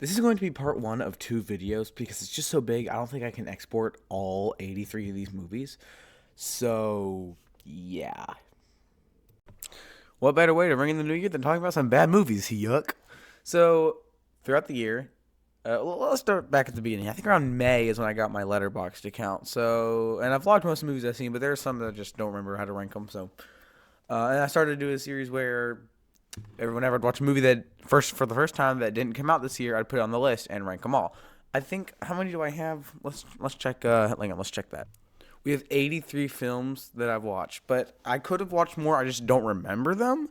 This is going to be part one of two videos because it's just so big. I don't think I can export all 83 of these movies. So, yeah. What better way to ring in the new year than talking about some bad movies? Yuck. So, throughout the year, let's start back at the beginning. I think around May is when I got my Letterboxd account. So, and I've logged most of the movies I've seen, but there are some that I just don't remember how to rank them. So, and I started to do a series where whenever I'd watch a movie that for the first time that didn't come out this year, I'd put it on the list and rank them all. I think how many do I have? Let's check. Hang on, let's check that. We have 83 films that I've watched, but I could have watched more. I just don't remember them.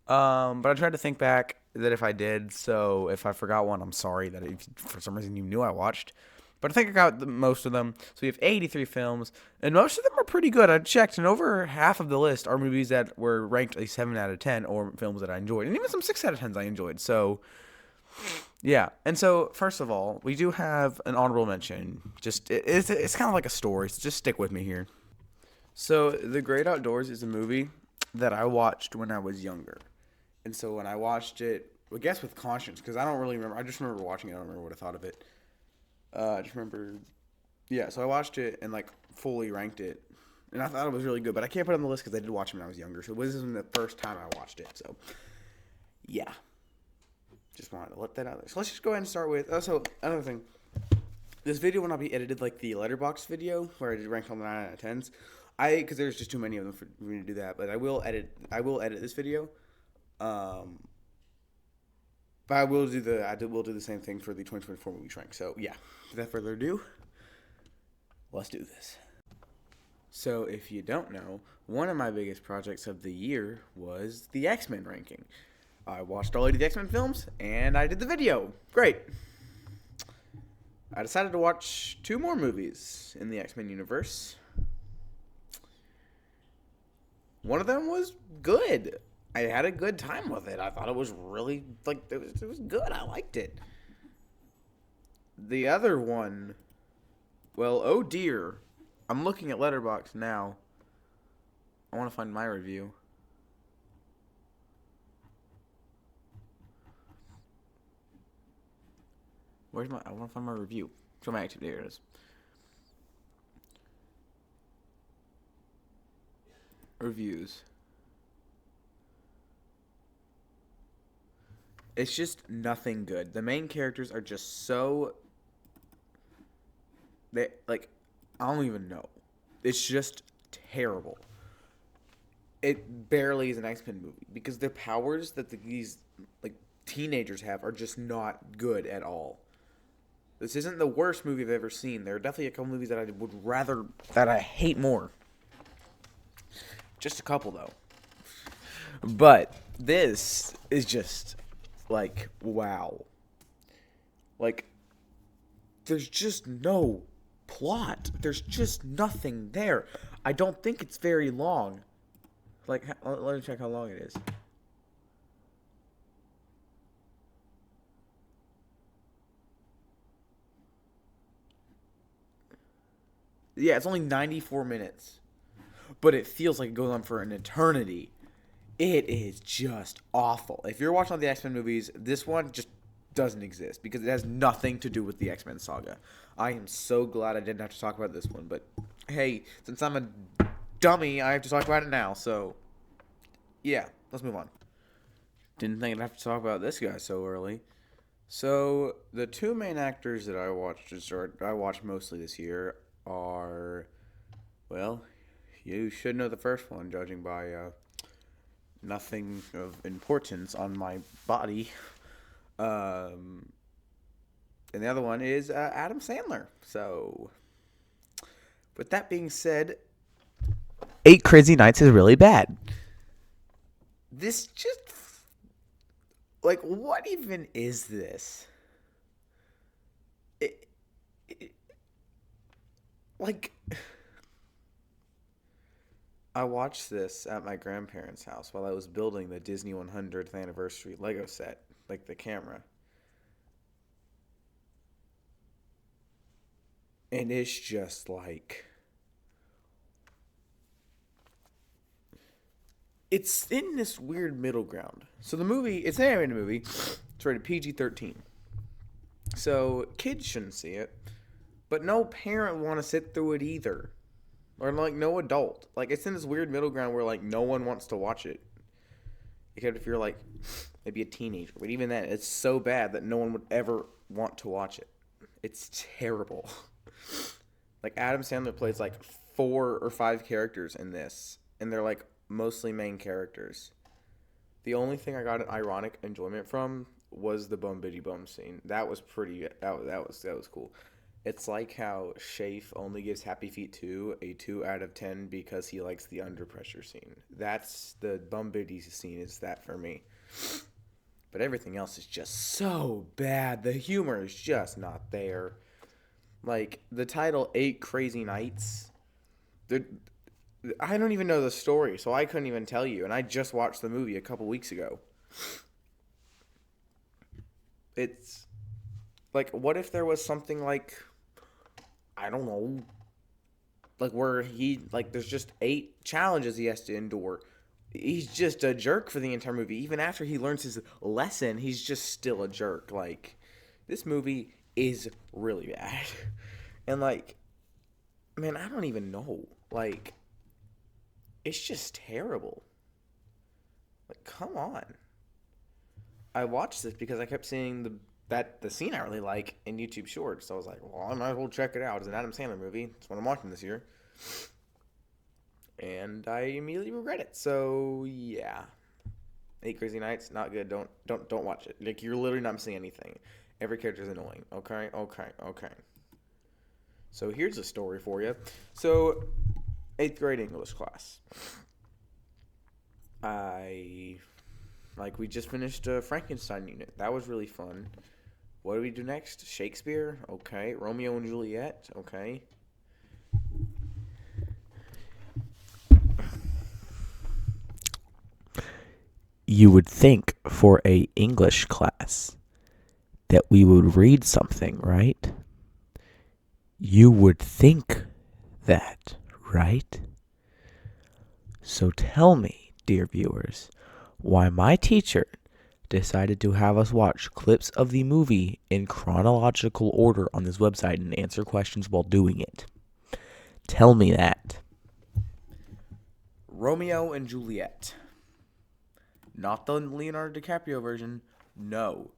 But I tried to think back that if I did. So if I forgot one, I'm sorry that if for some reason you knew I watched. But I think I got most of them. So we have 83 films, and most of them are pretty good. I checked, and over half of the list are movies that were ranked a 7 out of 10 or films that I enjoyed. And even some 6 out of 10s I enjoyed. So, yeah. And so, first of all, we do have an honorable mention. It's kind of like a story, so just stick with me here. So, The Great Outdoors is a movie that I watched when I was younger. And so when I watched it, I guess with conscience, because I don't really remember. I just remember watching it. I don't remember what I thought of it. I just remember, yeah. So I watched it and like fully ranked it, and I thought it was really good. But I can't put it on the list because I did watch it when I was younger. So this isn't the first time I watched it. So yeah, just wanted to let that out there. So let's just go ahead and start with. So another thing, this video will not be edited like the Letterboxd video where I did rank on the 9 out of 10s. Because there's just too many of them for me to do that. But I will edit this video. But I will do the same thing for the 2024 movie rank. So yeah, without further ado, let's do this. So if you don't know, one of my biggest projects of the year was the X-Men ranking. I watched all 80 of the X-Men films, and I did the video. Great. I decided to watch 2 more movies in the X-Men universe. One of them was good. I had a good time with it. I thought it was really, it was good. I liked it. The other one, well, oh dear. I'm looking at Letterboxd now. I want to find my review. I want to find my review. Show my activity. There it is. Reviews. It's just nothing good. The main characters are just so... I don't even know. It's just terrible. It barely is an X-Men movie because the powers that these teenagers have are just not good at all. This isn't the worst movie I've ever seen. There are definitely a couple movies that I hate more. Just a couple though. But this is just wow. There's just no plot. There's just nothing there. I don't think it's very long. Let me check how long it is. Yeah, it's only 94 minutes. But it feels like it goes on for an eternity. It is just awful. If you're watching all the X-Men movies, this one just doesn't exist because it has nothing to do with the X-Men saga. I am so glad I didn't have to talk about this one, but hey, since I'm a dummy, I have to talk about it now, so yeah, let's move on. Didn't think I'd have to talk about this guy so early. So, the 2 main actors that I watched mostly this year are, well, you should know the first one, judging by nothing of importance on my body. And the other one is Adam Sandler. So, with that being said, 8 Crazy Nights is really bad. This just... what even is this? I watched this at my grandparents' house while I was building the Disney 100th anniversary Lego set, the camera. And it's just it's in this weird middle ground. So the movie, it's an animated movie. It's rated PG-13. So kids shouldn't see it, but no parent would want to sit through it either, or like no adult. Like it's in this weird middle ground where like no one wants to watch it, except if you're like maybe a teenager. But even then, it's so bad that no one would ever want to watch it. It's terrible. Like Adam Sandler plays like 4 or 5 characters in this, and they're like mostly main characters. The only thing I got an ironic enjoyment from was the bum biddy bum scene. That was pretty. That was cool. It's like how Shafe only gives Happy Feet 2 a 2 out of 10 because he likes the under pressure scene. That's the bum biddy scene. Is that for me? But everything else is just so bad. The humor is just not there. Like the title 8 Crazy Nights. I don't even know the story, so I couldn't even tell you. And I just watched the movie a couple weeks ago. It's like, what if there was something like, I don't know, like where there's just 8 challenges he has to endure. He's just a jerk for the entire movie. Even after he learns his lesson, he's just still a jerk. Like, this movie is really bad. And like, man, I don't even know. Like, it's just terrible. Like, come on. I watched this because I kept seeing the scene I really like in YouTube Shorts. So I was like, well, I might as well check it out. It's an Adam Sandler movie. It's what I'm watching this year. And I immediately regret it. So yeah, 8 Crazy Nights, not good. Don't watch it. Like, you're literally not missing anything. Every character is annoying. Okay. So here's a story for you. So 8th grade English class. We just finished a Frankenstein unit. That was really fun. What do we do next? Shakespeare? Okay. Romeo and Juliet? Okay. You would think for a English class that we would read something, right? You would think that, right? So tell me, dear viewers, why my teacher decided to have us watch clips of the movie in chronological order on this website and answer questions while doing it. Tell me that. Romeo and Juliet. Not the Leonardo DiCaprio version. No.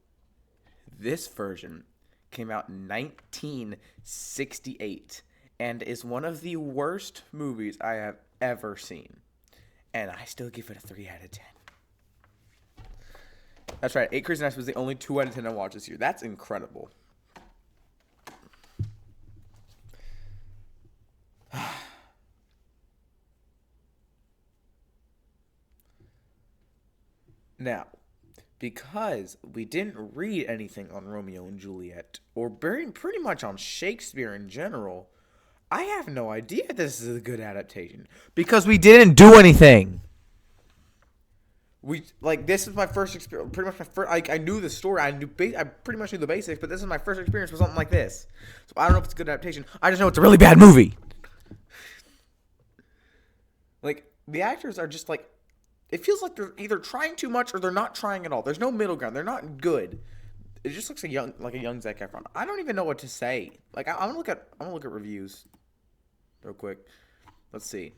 This version came out in 1968 and is one of the worst movies I have ever seen. And I still give it a 3 out of 10. That's right. 8 Crazy Nights was the only 2 out of 10 I watched this year. That's incredible. Now, because we didn't read anything on Romeo and Juliet, or pretty much on Shakespeare in general, I have no idea if this is a good adaptation. Because we didn't do anything. This is my first experience. Pretty much my first. I knew the story. I pretty much knew the basics. But this is my first experience with something like this. So I don't know if it's a good adaptation. I just know it's a really bad movie. Like, the actors are just like, it feels like they're either trying too much or they're not trying at all. There's no middle ground. They're not good. It just looks like a young Zac Efron. I don't even know what to say. Like, I'm gonna look at reviews real quick. Let's see.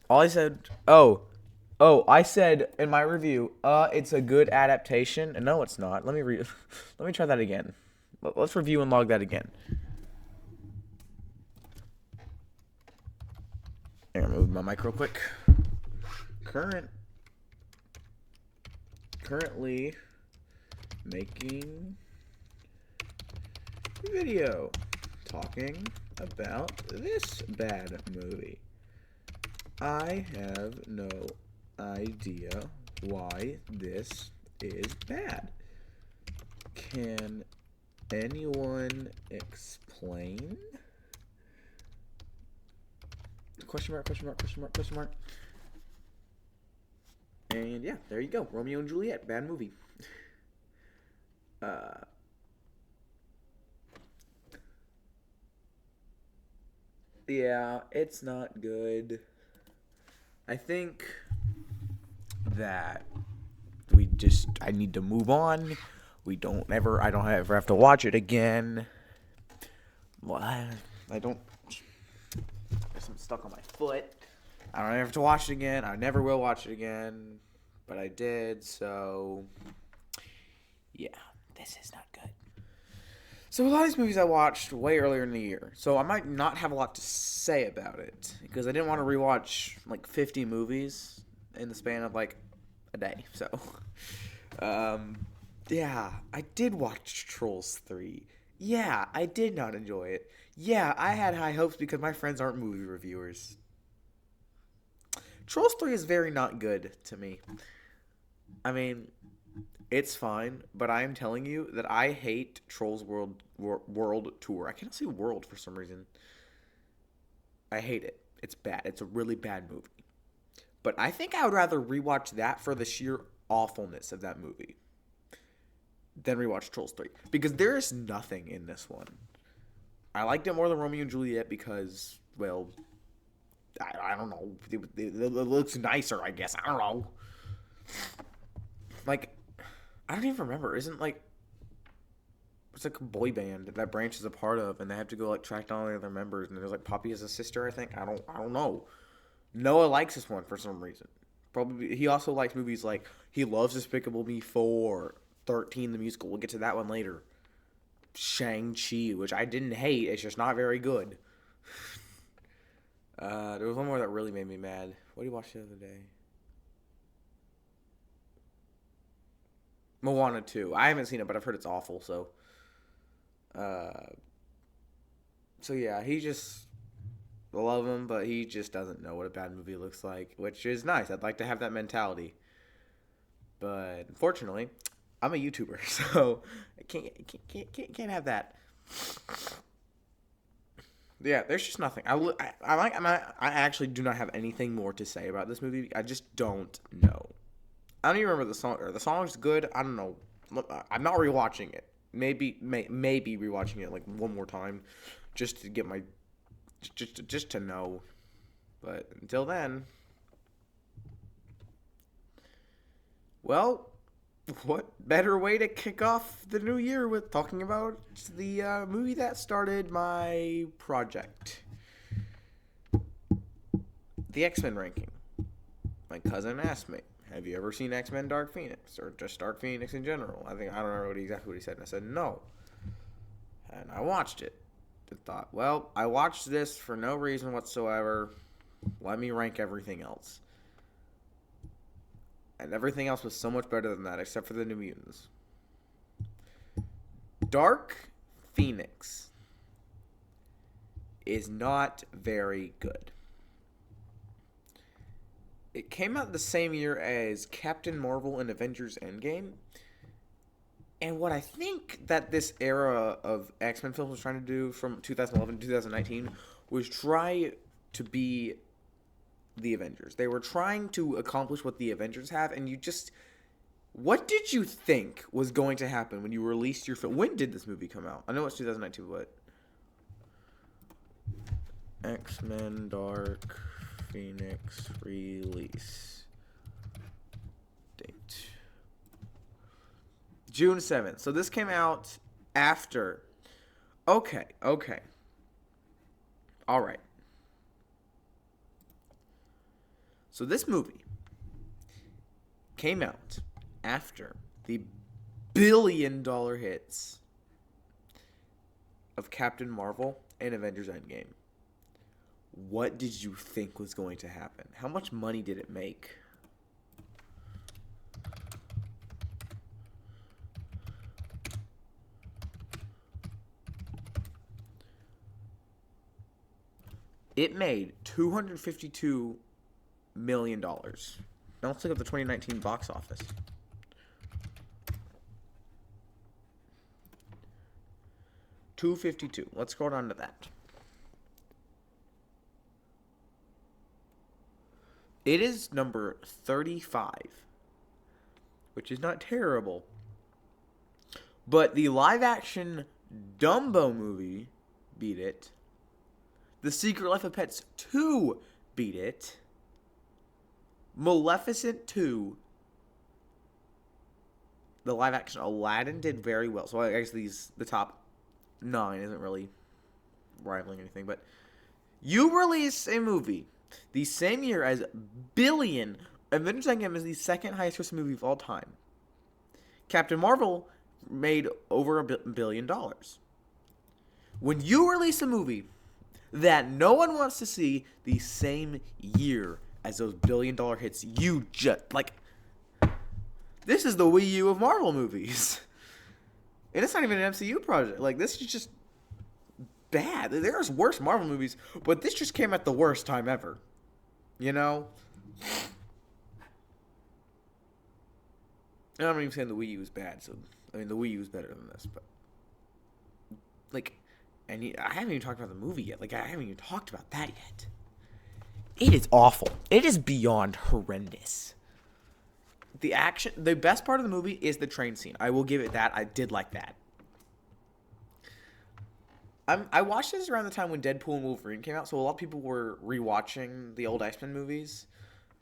I said in my review, it's a good adaptation. And no, it's not. Let me try that again. Let's review and log that again. I'm gonna move my mic real quick. Currently making video talking about this bad movie. I have no idea why this is bad. Can anyone explain? Question mark. And yeah, there you go. Romeo and Juliet, bad movie. Yeah, it's not good. I think that I need to move on. I don't ever have to watch it again. Well, I don't. Guess I'm stuck on my foot. I don't ever have to watch it again. I never will watch it again. But I did, so. Yeah, this is not good. So a lot of these movies I watched way earlier in the year. So I might not have a lot to say about it. Because I didn't want to rewatch like 50 movies in the span of like a day. So, yeah, I did watch Trolls 3. Yeah, I did not enjoy it. Yeah, I had high hopes because my friends aren't movie reviewers. Trolls 3 is very not good to me. I mean, it's fine, but I am telling you that I hate Trolls World Tour. I can't say world for some reason. I hate it. It's bad. It's a really bad movie. But I think I would rather rewatch that for the sheer awfulness of that movie than rewatch Trolls 3. Because there is nothing in this one. I liked it more than Romeo and Juliet because, well, I don't know. It looks nicer, I guess. I don't know. Like, I don't even remember. It's like a boy band that Branch is a part of, and they have to go like track down all the other members. And there's like Poppy as a sister, I think. I don't know. Noah likes this one for some reason. Probably he also likes movies like he loves Despicable Me 4, 13 the musical. We'll get to that one later. Shang-Chi, which I didn't hate. It's just not very good. There was one more that really made me mad. What did you watch the other day? Moana 2. I haven't seen it, but I've heard it's awful. So yeah, he just love him, but he just doesn't know what a bad movie looks like, which is nice. I'd like to have that mentality, but unfortunately, I'm a YouTuber, so I can't have that. Yeah, there's just nothing. I actually do not have anything more to say about this movie. I just don't know. I don't even remember the song. Or the song's good. I don't know. I'm not rewatching it. Maybe rewatching it like one more time, just to get my, just to know. But until then, well, what better way to kick off the new year with talking about the movie that started my project, the X-Men ranking. My cousin asked me, have you ever seen X-Men Dark Phoenix, or just Dark Phoenix in general? I don't remember exactly what he said, and I said no. And I watched it. I thought, well, I watched this for no reason whatsoever. Let me rank everything else. And everything else was so much better than that, except for the New Mutants. Dark Phoenix is not very good. It came out the same year as Captain Marvel and Avengers Endgame. And what I think that this era of X-Men films was trying to do from 2011 to 2019 was try to be the Avengers. They were trying to accomplish what the Avengers have, and what did you think was going to happen when you released your film? When did this movie come out? I know it's 2019, but X-Men Dark Phoenix release date June 7th. So this came out after. Okay. All right. So this movie came out after the billion-dollar hits of Captain Marvel and Avengers Endgame. What did you think was going to happen? How much money did it make? It made $252 million. Now let's look at the 2019 box office. $252. Let's scroll down to that. It is number 35, which is not terrible. But the live-action Dumbo movie beat it. The Secret Life of Pets 2 beat it. Maleficent 2 the live action Aladdin did very well. So I guess the top 9 isn't really rivaling anything, but you release a movie the same year as Billion. Avengers Endgame is the second highest grossing movie of all time. Captain Marvel made over $1 billion. When you release a movie that no one wants to see the same year as those $1 billion hits, you just like, this is the Wii U of Marvel movies. And it's not even an MCU project. Like, this is just bad. There's worse Marvel movies, but this just came at the worst time ever. You know? And I'm not even saying the Wii U is bad. So, I mean, the Wii U is better than this, but like, and I haven't even talked about the movie yet. Like, I haven't even talked about that yet. It is awful. It is beyond horrendous. The action, the best part of the movie is the train scene. I will give it that. I did like that. I watched this around the time when Deadpool and Wolverine came out, so a lot of people were rewatching the old X-Men movies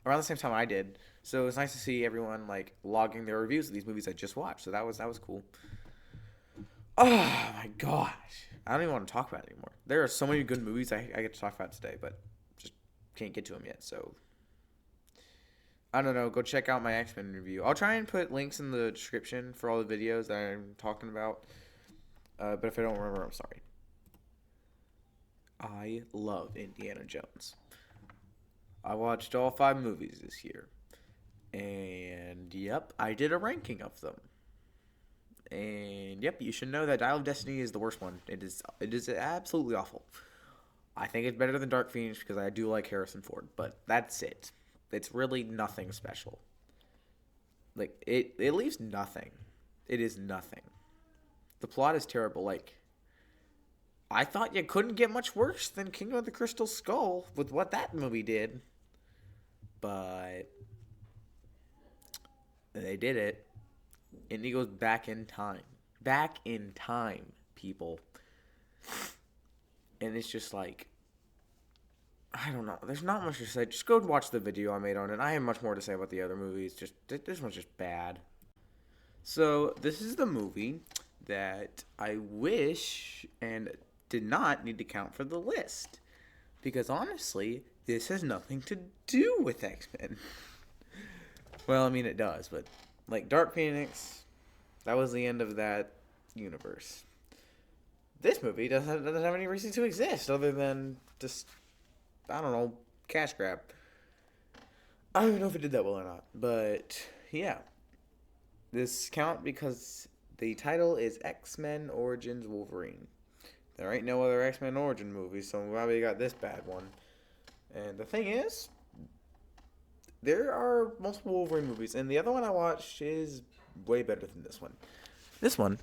around the same time I did. So it's nice to see everyone like logging their reviews of these movies I just watched. So that was cool. Oh my gosh, I don't even want to talk about it anymore. There are so many good movies I get to talk about today, but just can't get to them yet. So I don't know. Go check out my X-Men review. I'll try and put links in the description for all the videos that I'm talking about. But if I don't remember, I'm sorry. I love Indiana Jones. I watched all 5 movies this year. And, yep, I did a ranking of them. And, yep, you should know that Dial of Destiny is the worst one. It is absolutely awful. I think it's better than Dark Phoenix because I do like Harrison Ford. But that's it. It's really nothing special. Like, it leaves nothing. It is nothing. The plot is terrible. Like, I thought you couldn't get much worse than Kingdom of the Crystal Skull with what that movie did. But they did it. And he goes back in time. Back in time, people. And it's just like, I don't know. There's not much to say. Just go watch the video I made on it. I have much more to say about the other movies. Just this one's just bad. So this is the movie that I wish and did not need to count for the list. Because honestly, this has nothing to do with X-Men. Well, I mean it does, but like Dark Phoenix, that was the end of that universe. This movie doesn't have any reason to exist other than just, I don't know, cash grab. I don't even know if it did that well or not, but yeah. This count because the title is X-Men Origins Wolverine. There ain't no other X-Men Origin movies, so why we got this bad one? And the thing is, there are multiple Wolverine movies, and the other one I watched is way better than this one. This one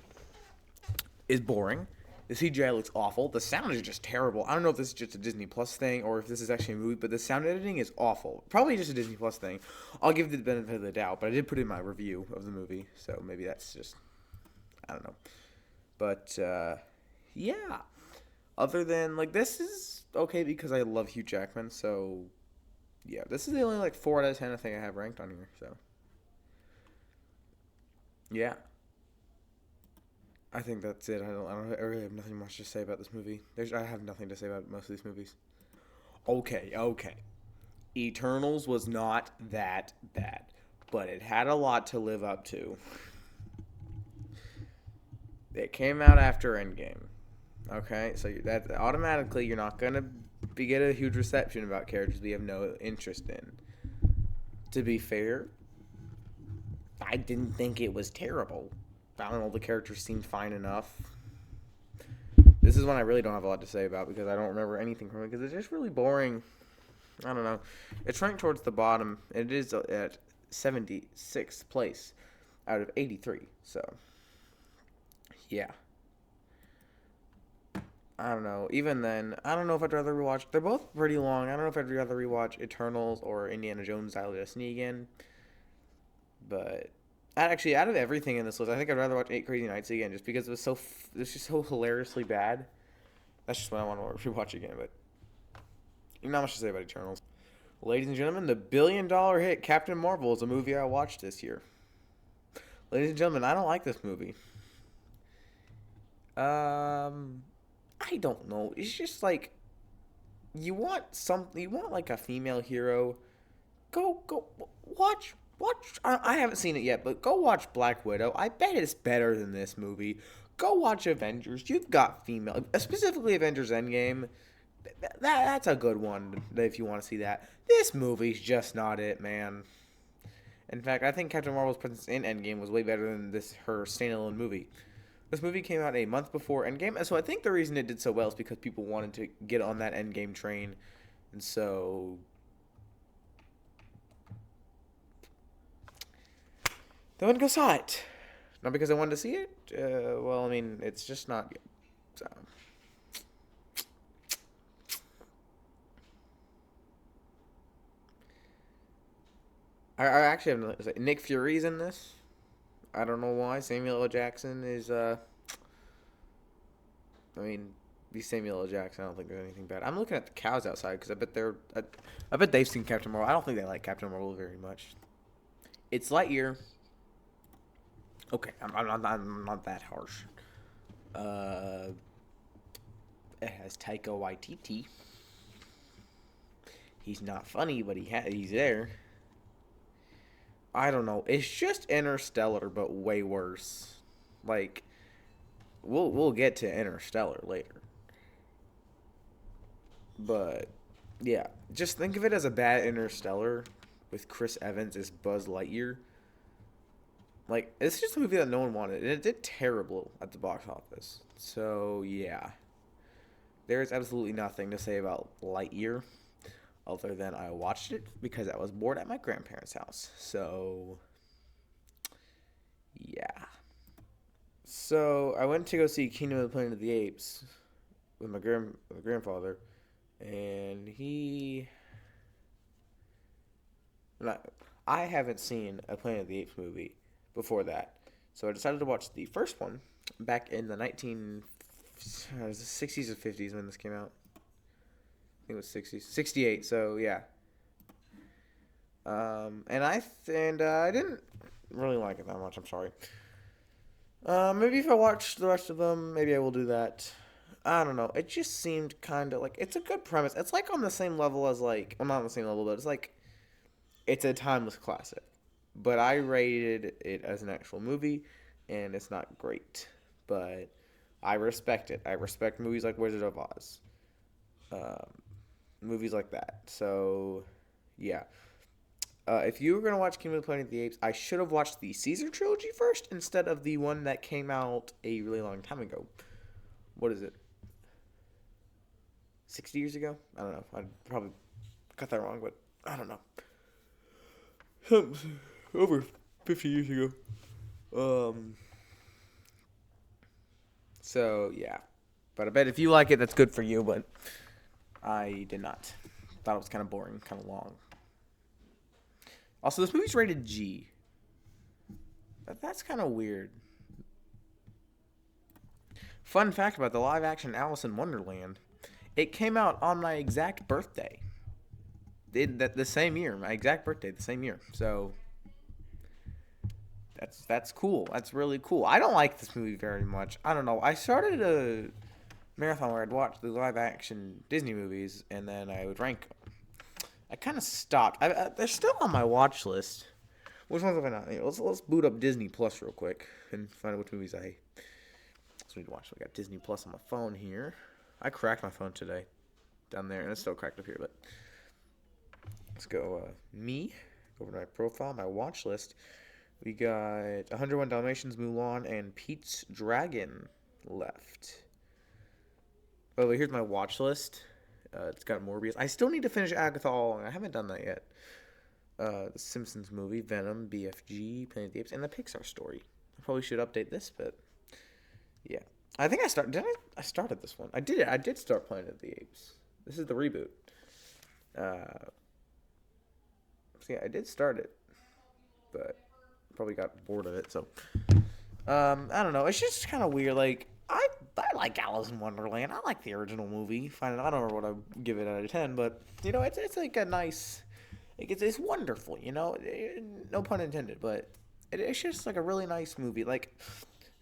is boring. The CGI looks awful. The sound is just terrible. I don't know if this is just a Disney Plus thing or if this is actually a movie, but the sound editing is awful. Probably just a Disney Plus thing. I'll give it the benefit of the doubt, but I did put in my review of the movie, so maybe that's just, I don't know. But, yeah. Other than, like, this is okay because I love Hugh Jackman, so, yeah. This is the only, like, 4 out of 10 I think I have ranked on here, so. Yeah. I think that's it. I really have nothing much to say about this movie. I have nothing to say about most of these movies. Okay. Eternals was not that bad, but it had a lot to live up to. It came out after Endgame. Okay, so that automatically you're not gonna get a huge reception about characters we have no interest in. To be fair, I didn't think it was terrible. I don't know, the characters seemed fine enough. This is one I really don't have a lot to say about because I don't remember anything from it because it's just really boring. I don't know. It's ranked towards the bottom. It is at 76th place out of 83. So, yeah. I don't know. Even then, I don't know if I'd rather rewatch. They're both pretty long. I don't know if I'd rather rewatch Eternals or Indiana Jones Dial of Destiny again. But actually, out of everything in this list, I think I'd rather watch 8 Crazy Nights again just because it was just so hilariously bad. That's just what I want to rewatch again. But not much to say about Eternals. Ladies and gentlemen, the $1 billion hit Captain Marvel is a movie I watched this year. Ladies and gentlemen, I don't like this movie. I don't know. It's just like you want like a female hero. Go watch. I haven't seen it yet, but go watch Black Widow. I bet it's better than this movie. Go watch Avengers. You've got female, specifically Avengers Endgame. That's a good one if you want to see that. This movie's just not it, man. In fact, I think Captain Marvel's presence in Endgame was way better than her standalone movie. This movie came out a month before Endgame, and so I think the reason it did so well is because people wanted to get on that Endgame train, and so they went and go saw it. Not because I wanted to see it. Well, I mean, it's just not good. So. I actually have Nick Fury's in this. I don't know why. Samuel L. Jackson is. I mean, be Samuel L. Jackson. I don't think there's anything bad. I'm looking at the cows outside because I bet I bet they've seen Captain Marvel. I don't think they like Captain Marvel very much. It's Lightyear. Okay, I'm not that harsh. It has Taika Waititi. He's not funny, but he's there. I don't know. It's just Interstellar, but way worse. Like, we'll get to Interstellar later. But yeah, just think of it as a bad Interstellar with Chris Evans as Buzz Lightyear. Like, it's just a movie that no one wanted, and it did terrible at the box office. So yeah, there's absolutely nothing to say about Lightyear other than I watched it because I was bored at my grandparents' house. So yeah. So I went to go see Kingdom of the Planet of the Apes with my grandfather, and I haven't seen a Planet of the Apes movie before that, so I decided to watch the first one back in the 60s or 50s when this came out. I think it was 60s, 68. So yeah, and I didn't really like it that much. I'm sorry. Maybe if I watch the rest of them, maybe I will do that. I don't know. It just seemed kind of like it's a good premise. It's like on the same level as like, well, not on the same level, but it's like it's a timeless classic. But I rated it as an actual movie, and it's not great. But I respect it. I respect movies like Wizard of Oz, movies like that. So, yeah. If you were going to watch Kingdom of the Planet of the Apes, I should have watched the Caesar trilogy first instead of the one that came out a really long time ago. What is it? 60 years ago? I don't know. I probably got that wrong, but I don't know. Over 50 years ago. So, yeah. But I bet if you like it, that's good for you, but I did not. Thought it was kind of boring, kind of long. Also, this movie's rated G. That's kind of weird. Fun fact about the live-action Alice in Wonderland. It came out on my exact birthday. The same year. My exact birthday, the same year. So, that's cool. That's really cool. I don't like this movie very much. I don't know. I started a marathon where I'd watch the live-action Disney movies, and then I would rank them. I kind of stopped. They're still on my watch list. Which ones have I not? Let's boot up Disney Plus real quick and find out which movies I need to watch. We got Disney Plus on my phone here. I cracked my phone today down there, and it's still cracked up here. But let's go. Go over to my profile, my watch list. We got 101 Dalmatians, Mulan, and Pete's Dragon left. By the way, here's my watch list. It's got Morbius. I still need to finish Agatha All Along. I haven't done that yet. The Simpsons movie, Venom, BFG, Planet of the Apes, and the Pixar story. I probably should update this, but yeah. I think I started. I started this one. I did it. I did start Planet of the Apes. This is the reboot. So yeah, I did start it, but probably got bored of it. So I don't know. It's just kind of weird. Like I like Alice in Wonderland. I like the original movie. I don't know what I'd give it out of 10, but you know, it's like a nice. Like it's wonderful. You know, no pun intended, but it's just like a really nice movie. Like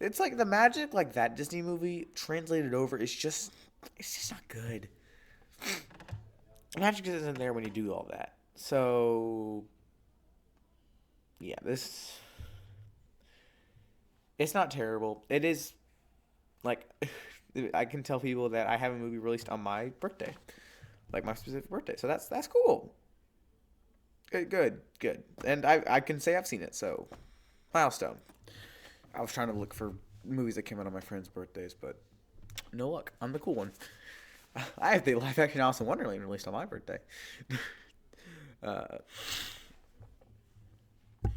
it's like the magic like that Disney movie translated over is just it's just not good. The magic isn't there when you do all that. So yeah, this it's not terrible. It is like I can tell people that I have a movie released on my birthday, like my specific birthday. So that's cool. Good. And I can say I've seen it. So milestone. I was trying to look for movies that came out on my friends' birthdays, but no luck. I'm the cool one. I have the live action Alice in Wonderland released on my birthday. uh, I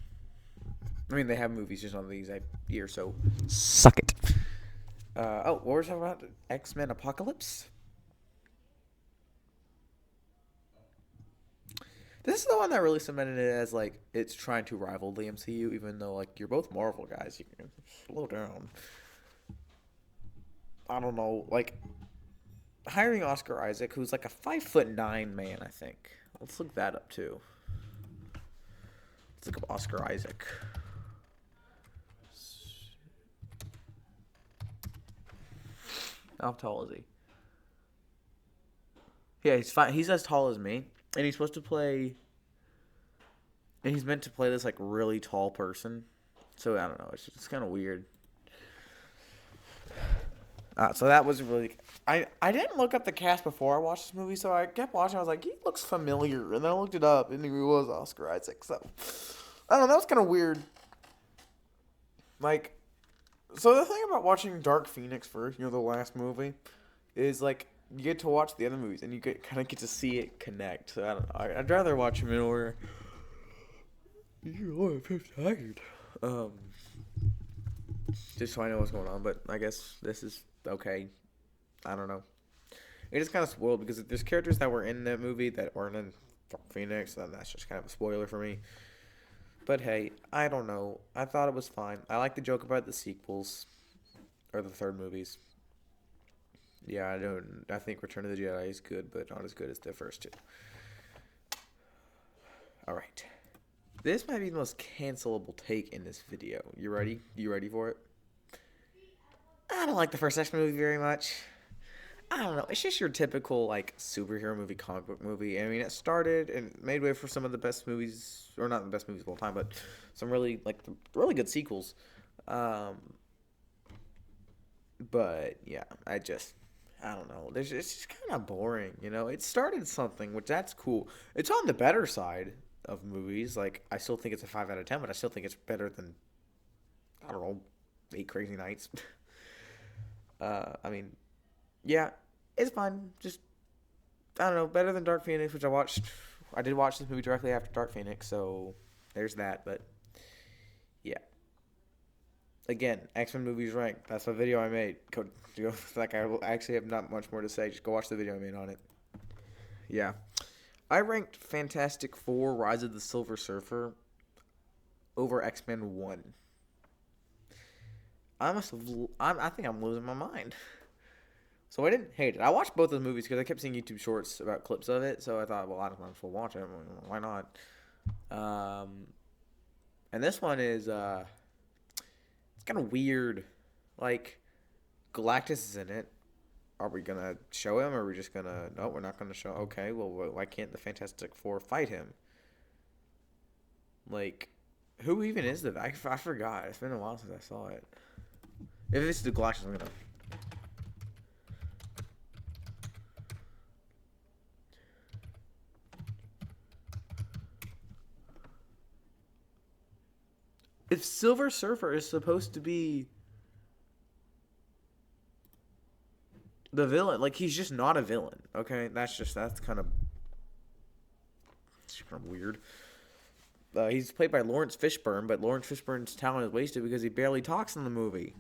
mean, they have movies just on the exact year, so suck it. What were we talking about? X-Men Apocalypse? This is the one that really cemented it as, like, it's trying to rival the MCU, even though, like, you're both Marvel guys. You can slow down. I don't know, like, hiring Oscar Isaac, who's like a 5'9" man, I think. Let's look that up, too. Let's look up Oscar Isaac. How tall is he? Yeah, he's fine. He's as tall as me, and he's supposed to play. And he's meant to play this like really tall person. So I don't know. It's kind of weird. So that was really. I didn't look up the cast before I watched this movie, so I kept watching. I was like, he looks familiar, and then I looked it up, and he was Oscar Isaac. So I don't know. That was kind of weird. Like, so the thing about watching Dark Phoenix first, the last movie, is like you get to watch the other movies and you kind of get to see it connect. So I don't know. I'd rather watch them in order. I'm tired. Just so I know what's going on. But I guess this is okay. I don't know. It is kind of spoiled because if there's characters that were in that movie that weren't in Dark Phoenix, then that's just kind of a spoiler for me. But hey, I don't know. I thought it was fine. I like the joke about the sequels, or the third movies. Yeah, I don't. I think Return of the Jedi is good, but not as good as the first two. All right, this might be the most cancelable take in this video. You ready? You ready for it? I don't like the first X-Men movie very much. I don't know. It's just your typical like superhero movie, comic book movie. I mean, it started and made way for some of the best movies, or not the best movies of all time, but some really really good sequels. But yeah, I don't know. It's just kind of boring, It started something, which that's cool. It's on the better side of movies. Like I still think it's a 5 out of 10, but I still think it's better than I don't know, 8 Crazy Nights. I mean. Yeah, it's fine. Just, I don't know, better than Dark Phoenix, which I watched. I did watch this movie directly after Dark Phoenix, so there's that. But, yeah. Again, X-Men movies ranked. That's a video I made. Like, I actually have not much more to say. Just go watch the video I made on it. Yeah. I ranked Fantastic Four, Rise of the Silver Surfer over X-Men 1. I think I'm losing my mind. So I didn't hate it. I watched both of the movies because I kept seeing YouTube shorts about clips of it. So I thought, well, I might as well watch it. Why not? And this one is it's kind of weird. Like Galactus is in it. Are we gonna show him, or are we just gonna? No, we're not gonna show. Okay, well, why can't the Fantastic Four fight him? Like, who even is the? I forgot. It's been a while since I saw it. If it's the Galactus, I'm gonna. If Silver Surfer is supposed to be the villain, like he's just not a villain. Okay, that's kind of weird. He's played by Lawrence Fishburne, but Lawrence Fishburne's talent is wasted because he barely talks in the movie.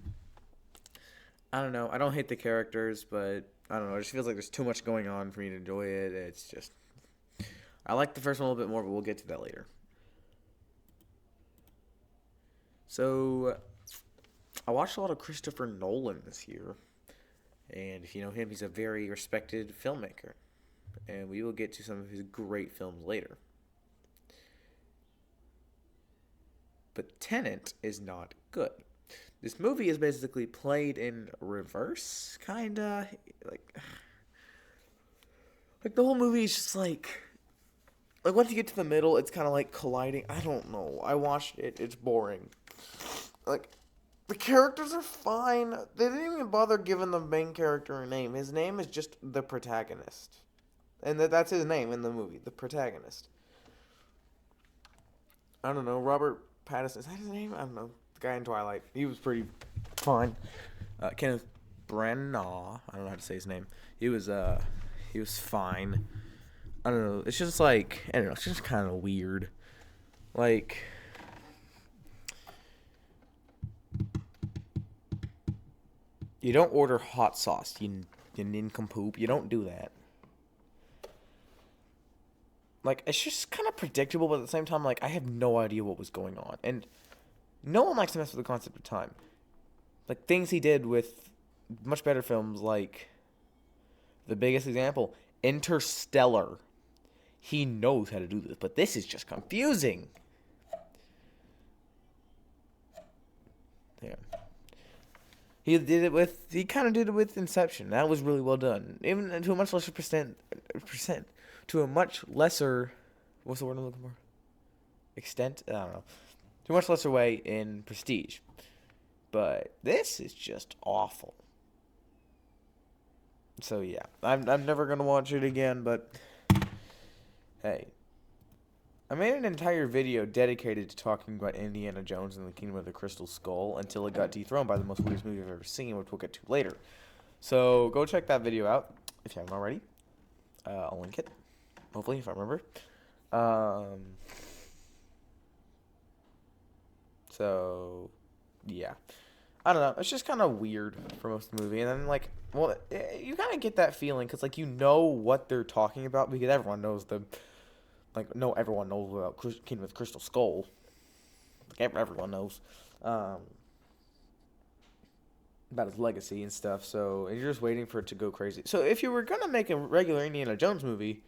I don't know. I don't hate the characters, but I don't know. It just feels like there's too much going on for me to enjoy it. It's just I like the first one a little bit more, but we'll get to that later. So, I watched a lot of Christopher Nolan this year. And if you know him, he's a very respected filmmaker. And we will get to some of his great films later. but Tenet is not good. This movie is basically played in reverse, kinda. Like the whole movie is just like once you get to the middle, it's kind of like colliding. I don't know. I watched it. It's boring. Like the characters are fine. They didn't even bother giving the main character a name. His name is just the protagonist, and that's his name in the movie, the protagonist. I don't know. Robert Pattinson, is that his name? I don't know. The guy in Twilight. He was pretty fine. Kenneth Branagh. I don't know how to say his name. He was fine. I don't know. It's just like, I don't know. It's just kind of weird. Like, you don't order hot sauce. You nincompoop. You don't do that. Like, it's just kind of predictable, but at the same time, like, I have no idea what was going on. And no one likes to mess with the concept of time. Like, things he did with much better films, like, the biggest example, Interstellar. He knows how to do this, but this is just confusing. Yeah. He kind of did it with Inception. That was really well done. Even to a much lesser to a much lesser, what's the word I'm looking for? Extent? I don't know. To a much lesser way in Prestige. But this is just awful. So yeah, I'm never gonna watch it again, but hey, I made an entire video dedicated to talking about Indiana Jones and the Kingdom of the Crystal Skull until it got dethroned by the most weirdest movie I've ever seen, which we'll get to later. So go check that video out if you haven't already. I'll link it, hopefully, if I remember. So yeah, I don't know. It's just kind of weird for most of the movie, and then like, well, you kind of get that feeling because like you know what they're talking about because everyone knows everyone knows about Kingdom of the Crystal Skull. Like everyone knows about his legacy and stuff. So and you're just waiting for it to go crazy. So if you were gonna make a regular Indiana Jones movie,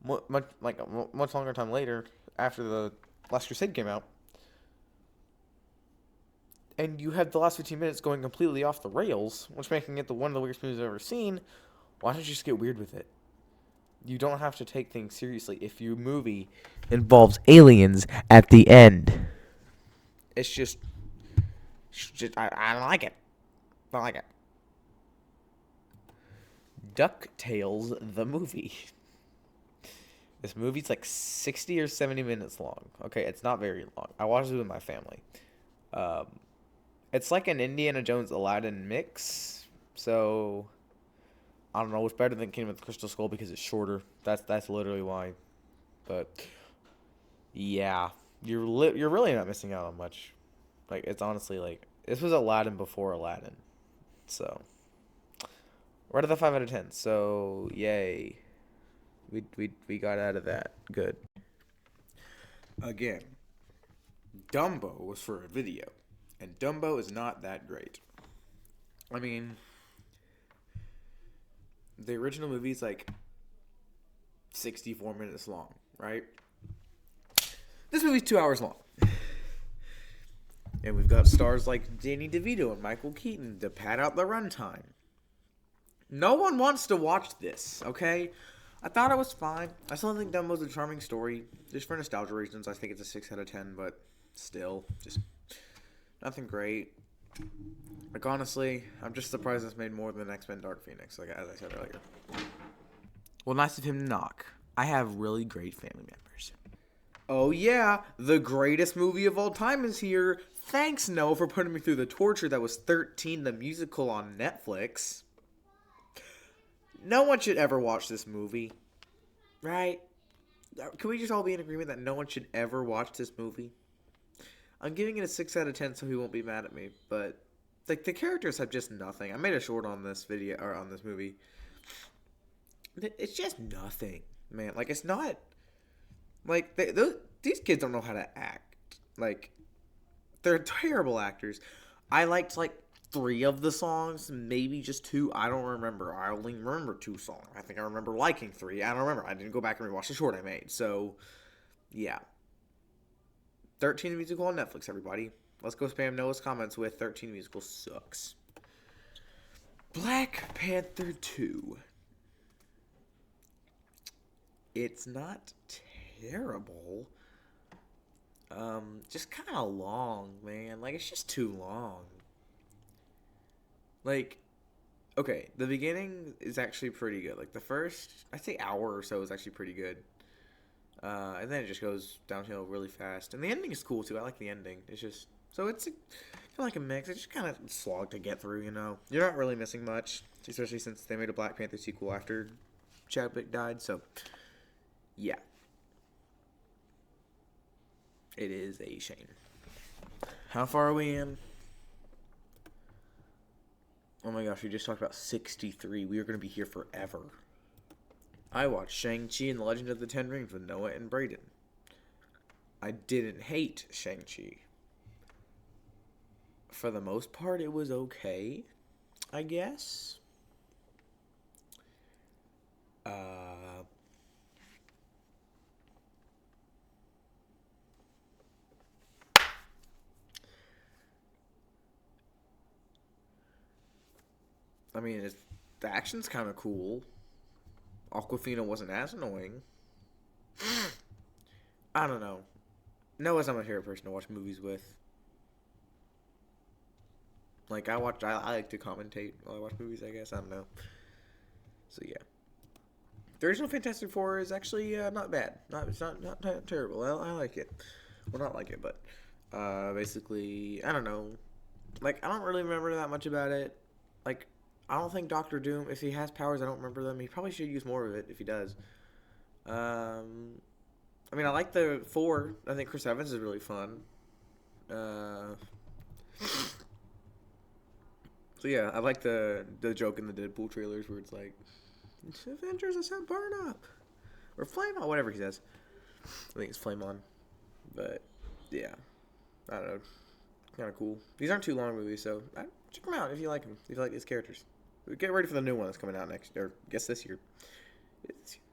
much longer time later after the Last Crusade came out, and you had the last 15 minutes going completely off the rails, which making it one of the weirdest movies I've ever seen, why don't you just get weird with it? You don't have to take things seriously if your movie involves aliens at the end. It's just I don't like it. I don't like it. DuckTales, the movie. This movie's like 60 or 70 minutes long. Okay, it's not very long. I watched it with my family. It's like an Indiana Jones Aladdin mix. So I don't know. It's better than Kingdom of the Crystal Skull because it's shorter. That's literally why. But yeah, you're really not missing out on much. Like it's honestly like this was Aladdin before Aladdin. So right at the 5 out of 10. So yay, we got out of that. Good. Again, Dumbo was for a video, and Dumbo is not that great. I mean, the original movie's like 64 minutes long, right? This movie's 2 hours long. And we've got stars like Danny DeVito and Michael Keaton to pad out the runtime. No one wants to watch this, okay? I thought it was fine. I still think Dumbo's a charming story. Just for nostalgia reasons, I think it's a 6 out of 10, but still, just nothing great. Like, honestly, I'm just surprised it's made more than X-Men Dark Phoenix, like as I said earlier. Well, nice of him to knock. I have really great family members. Oh yeah, the greatest movie of all time is here. Thanks, Noah, for putting me through the torture that was 13, the musical on Netflix. No one should ever watch this movie. Right? Can we just all be in agreement that no one should ever watch this movie? I'm giving it a 6 out of 10 so he won't be mad at me, but like the characters have just nothing. I made a short on this video or on this movie. It's just nothing, man. Like it's not like these kids don't know how to act. Like they're terrible actors. I liked like 3 of the songs, maybe just 2. I don't remember. I only remember 2 songs. I think I remember liking 3. I don't remember. I didn't go back and rewatch the short I made. So, yeah. 13 Musical on Netflix, everybody. Let's go spam Noah's comments with 13 Musical sucks. Black Panther 2. It's not terrible. Just kind of long, man. Like, it's just too long. Like, okay, the beginning is actually pretty good. Like, the first, I'd say hour or so is actually pretty good. And then it just goes downhill really fast. And the ending is cool, too. I like the ending. It's just, so it's kind of like a mix. It's just kind of slog to get through, you know? You're not really missing much, especially since they made a Black Panther sequel after Chadwick died, so, yeah. It is a shame. How far are we in? Oh my gosh, we just talked about 63. We are going to be here forever. I watched Shang-Chi and the Legend of the Ten Rings with Noah and Brayden. I didn't hate Shang-Chi. For the most part, it was okay, I guess. I mean, the action's kind of cool. Aquafina wasn't as annoying. I don't know. Noah's not my favorite person to watch movies with. Like, I like to commentate while I watch movies, I guess. I don't know. So, yeah. The original Fantastic Four is actually not bad. It's not terrible. I like it. Well, not like it, but basically, I don't know. Like, I don't really remember that much about it. Like, I don't think Doctor Doom, if he has powers, I don't remember them. He probably should use more of it if he does. I mean, I like the four. I think Chris Evans is really fun. So yeah, I like the joke in the Deadpool trailers where it's like, Avengers is set burn up. Or flame on, whatever he says. I think it's flame on. But, yeah. I don't know. Kind of cool. These aren't too long movies, so check them out if you like them. If you like these characters. Get ready for the new one that's coming out next, or I guess this year.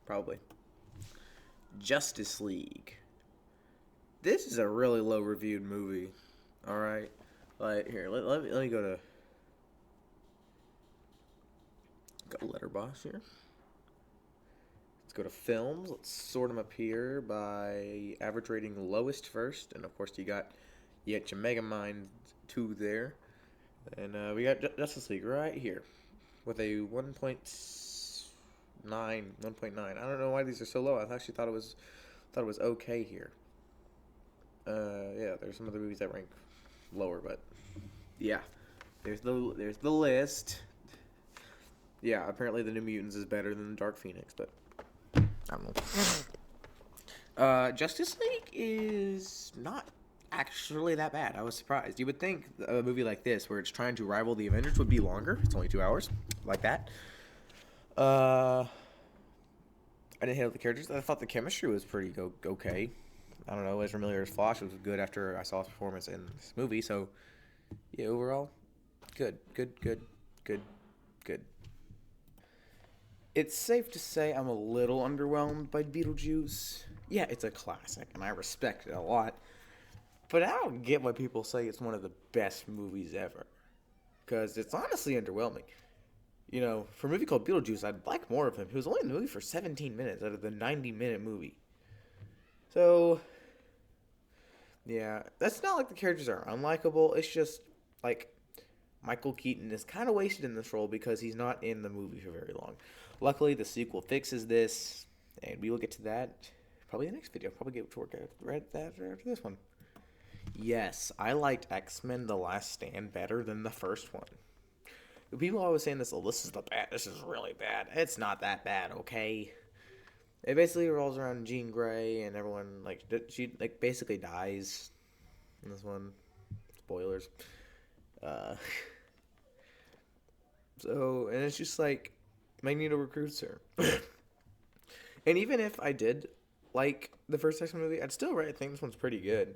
Probably. Justice League. This is a really low reviewed movie. Alright. Like, here, let me go to Letterboxd here. Let's go to films. Let's sort them up here by average rating lowest first. And of course you got your Megamind 2 there. And we got Justice League right here with a 1.9. I don't know why these are so low. I actually thought it was okay here. Yeah, there's some other movies that rank lower, but yeah, there's the list. Yeah, apparently the New Mutants is better than the Dark Phoenix, but I don't know. Justice League is not actually that bad. I was surprised. You would think a movie like this, where it's trying to rival the Avengers, would be longer. It's only 2 hours, like that. I didn't hate the characters. I thought the chemistry was pretty okay. I don't know. Ezra Miller's Flash was good after I saw his performance in this movie. So, yeah, overall, good. It's safe to say I'm a little underwhelmed by Beetlejuice. Yeah, it's a classic, and I respect it a lot. But I don't get why people say it's one of the best movies ever. Because it's honestly underwhelming. You know, for a movie called Beetlejuice, I'd like more of him. He was only in the movie for 17 minutes out of the 90-minute movie. So, yeah, that's not like the characters are unlikable. It's just, like, Michael Keaton is kind of wasted in this role because he's not in the movie for very long. Luckily, the sequel fixes this, and we will get to that probably in the next video. Probably get to work right after this one. Yes, I liked X-Men The Last Stand better than the first one. People always saying this, oh, this is really bad. It's not that bad, okay? It basically revolves around Jean Grey, and everyone, like, she, like, basically dies in this one. Spoilers. So, and it's just like, Magneto recruits her. And even if I did like the first X-Men movie, I'd still think this one's pretty good.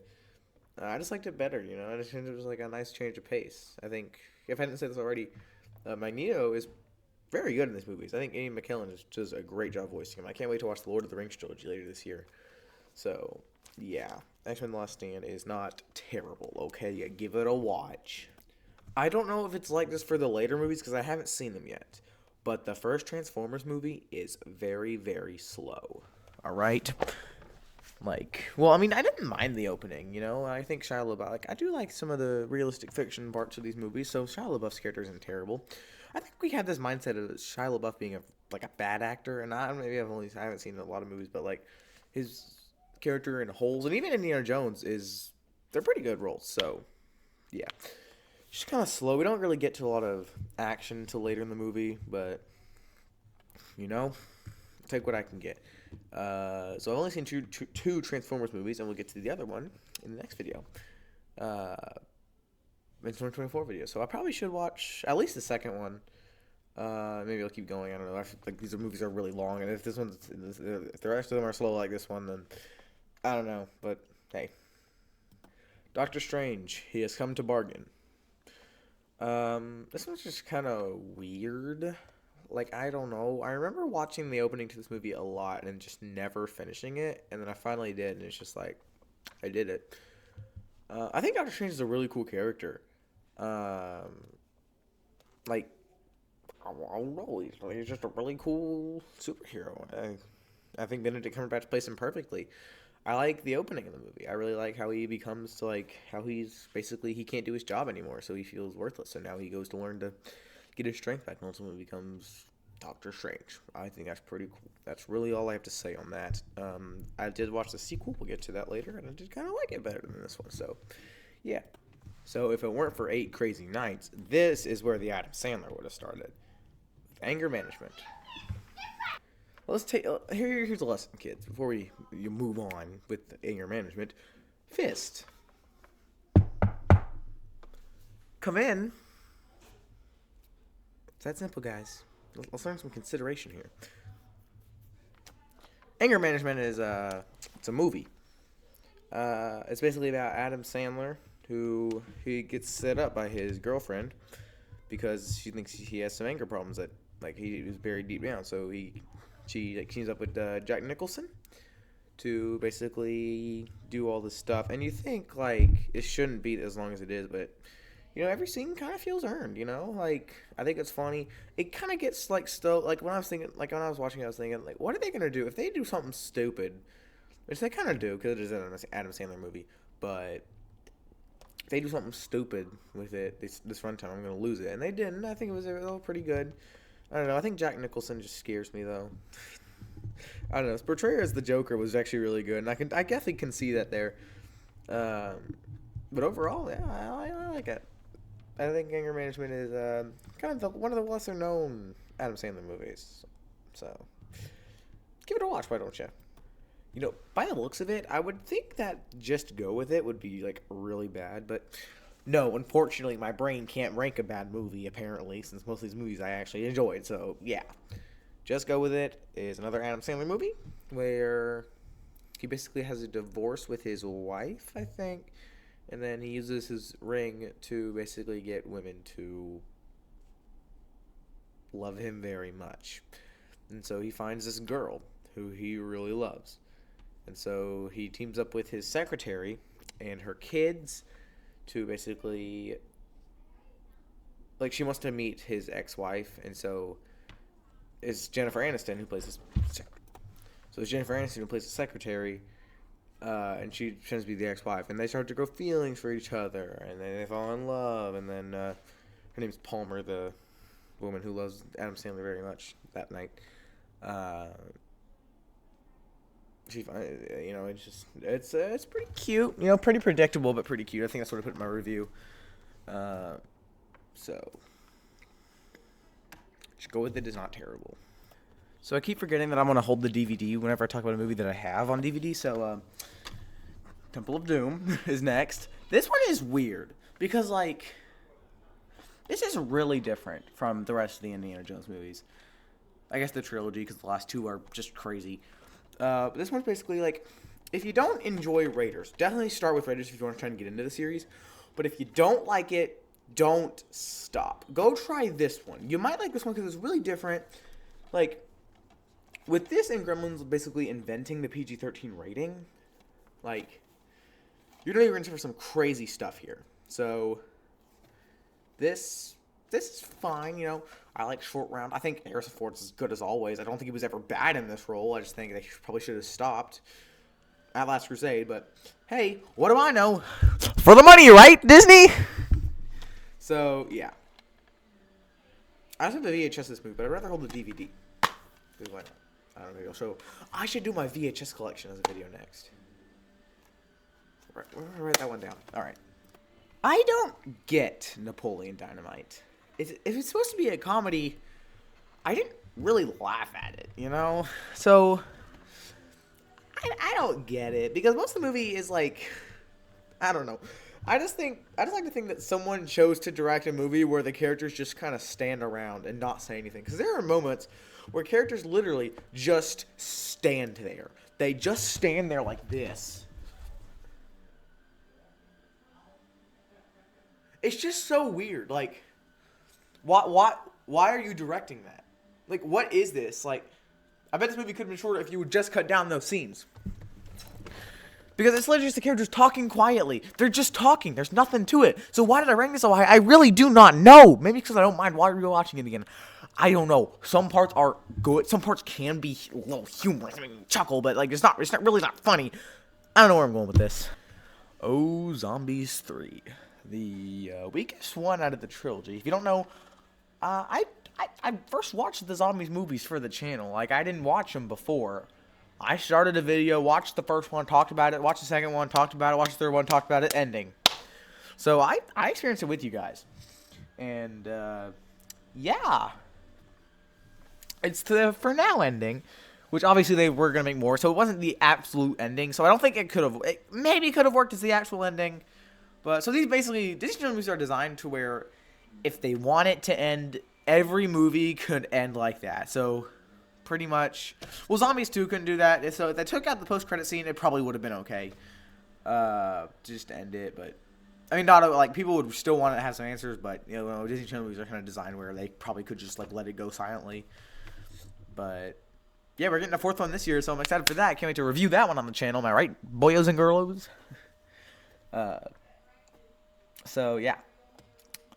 I just liked it better, you know? I just think it was like a nice change of pace. I think, if I didn't say this already, Magneto is very good in these movies. I think Ian McKellen does a great job voicing him. I can't wait to watch the Lord of the Rings trilogy later this year. So, yeah. X-Men: The Last Stand is not terrible. Okay, yeah, give it a watch. I don't know if it's like this for the later movies because I haven't seen them yet. But the first Transformers movie is very, very slow. All right. Like, well, I mean, I didn't mind the opening, you know. I think Shia LaBeouf, like, I do like some of the realistic fiction parts of these movies. So Shia LaBeouf's character isn't terrible. I think we had this mindset of Shia LaBeouf being a bad actor, and I haven't seen a lot of movies, but like his character in Holes and even Indiana Jones they're pretty good roles. So yeah, just kind of slow. We don't really get to a lot of action until later in the movie, but you know, take what I can get. So I've only seen two Transformers movies, and we'll get to the other one in the next video. In 2024 video. So I probably should watch at least the second one. Maybe I'll keep going. I don't know. I feel like these movies are really long, and if the rest of them are slow like this one, then I don't know. But hey, Doctor Strange, he has come to bargain. This one's just kind of weird. Like, I don't know. I remember watching the opening to this movie a lot and just never finishing it, and then I finally did, and it's just like, I did it. I think Doctor Strange is a really cool character. Like, I don't know. He's just a really cool superhero. I think Benedict Cumberbatch plays him perfectly. I like the opening of the movie. I really like how he becomes to, like, how he's basically, he can't do his job anymore, so he feels worthless. So now he goes to learn to get his strength back and ultimately becomes Doctor Strange. I think that's pretty cool. That's really all I have to say on that. I did watch the sequel. We'll get to that later, and I did kind of like it better than this one. So, yeah. So if it weren't for 8 Crazy Nights, this is where the Adam Sandler would have started. Anger management. Well, let's take here's a lesson, kids. Before you move on with anger management, fist. Come in. It's that simple, guys. Let's learn some consideration here. Anger management is it's a movie. It's basically about Adam Sandler, who he gets set up by his girlfriend because she thinks he has some anger problems that like he was buried deep down. So she teams up with Jack Nicholson to basically do all this stuff. And you think like it shouldn't be as long as it is, but you know, every scene kind of feels earned, you know? Like, I think it's funny. It kind of gets, like, still, like, when I was watching it, I was thinking, like, what are they going to do? If they do something stupid, which they kind of do, because it is an Adam Sandler movie, but if they do something stupid with it, this runtime, I'm going to lose it. And they didn't. I think it was pretty good. I don't know. I think Jack Nicholson just scares me, though. I don't know. His portrayal as the Joker was actually really good, and I definitely can see that there. But overall, yeah, I like it. I think anger management is kind of one of the lesser-known Adam Sandler movies. So, give it a watch, why don't you? You know, by the looks of it, I would think that Just Go With It would be, like, really bad. But, no, unfortunately, my brain can't rank a bad movie, apparently, since most of these movies I actually enjoyed. So, yeah. Just Go With It is another Adam Sandler movie where he basically has a divorce with his wife, I think. And then he uses his ring to basically get women to love him very much. And so he finds this girl who he really loves. And so he teams up with his secretary and her kids to basically, like, she wants to meet his ex-wife. And so it's Jennifer Aniston who plays this. So it's Jennifer Aniston who plays the secretary. And she tends to be the ex-wife, and they start to grow feelings for each other, and then they fall in love, and then her name's Palmer, the woman who loves Adam Sandler very much that night. She, you know, it's pretty cute, you know, pretty predictable, but pretty cute. I think that's what I put in my review. So, Just Go With It is not terrible. So I keep forgetting that I'm going to hold the DVD whenever I talk about a movie that I have on DVD. So, Temple of Doom is next. This one is weird because, like, this is really different from the rest of the Indiana Jones movies. I guess the trilogy, because the last two are just crazy. But this one's basically, like, if you don't enjoy Raiders, definitely start with Raiders if you want to try and get into the series. But if you don't like it, don't stop. Go try this one. You might like this one because it's really different. Like, with this and Gremlins basically inventing the PG-13 rating, like, you know you're in for some crazy stuff here. So this is fine. You know, I like Short Round. I think Harrison Ford's as good as always. I don't think he was ever bad in this role. I just think they probably should have stopped at Last Crusade. But hey, what do I know? For the money, right, Disney? So yeah, I just have the VHS this movie, but I'd rather hold the DVD. Because why not? I don't know. So I should do my VHS collection as a video next. Write that one down. All right. I don't get Napoleon Dynamite. If it's supposed to be a comedy, I didn't really laugh at it, you know? So, I don't get it. Because most of the movie is like, I don't know. I just like to think that someone chose to direct a movie where the characters just kind of stand around and not say anything. Because there are moments where characters literally just stand there. They just stand there like this. It's just so weird. Like, why are you directing that? Like, what is this? Like, I bet this movie could have been shorter if you would just cut down those scenes. Because it's literally just the characters talking quietly. They're just talking. There's nothing to it. So why did I rank this so high? I really do not know. Maybe because I don't mind why we're watching it again. I don't know. Some parts are good. Some parts can be a little humorous. I mean, chuckle, but like it's not really not funny. I don't know where I'm going with this. Oh, Zombies 3. The weakest one out of the trilogy. If you don't know, I first watched the Zombies movies for the channel. Like, I didn't watch them before. I started a video, watched the first one, talked about it, watched the second one, talked about it, watched the third one, talked about it, ending. So, I experienced it with you guys. And, yeah. It's the For Now ending, which obviously they were going to make more, so it wasn't the absolute ending. So, I don't think it could have, maybe could have worked as the actual ending. But, so these basically, Disney movies are designed to where if they want it to end, every movie could end like that. So, pretty much, well, Zombies 2 couldn't do that. So, if they took out the post-credit scene, it probably would have been okay. Just to end it, but, I mean, not, like, people would still want to have some answers, but, you know, Disney Channel movies are kind of designed where they probably could just, like, let it go silently. But, yeah, we're getting a fourth one this year, so I'm excited for that. Can't wait to review that one on the channel. Am I right, boyos and girlos? So, yeah.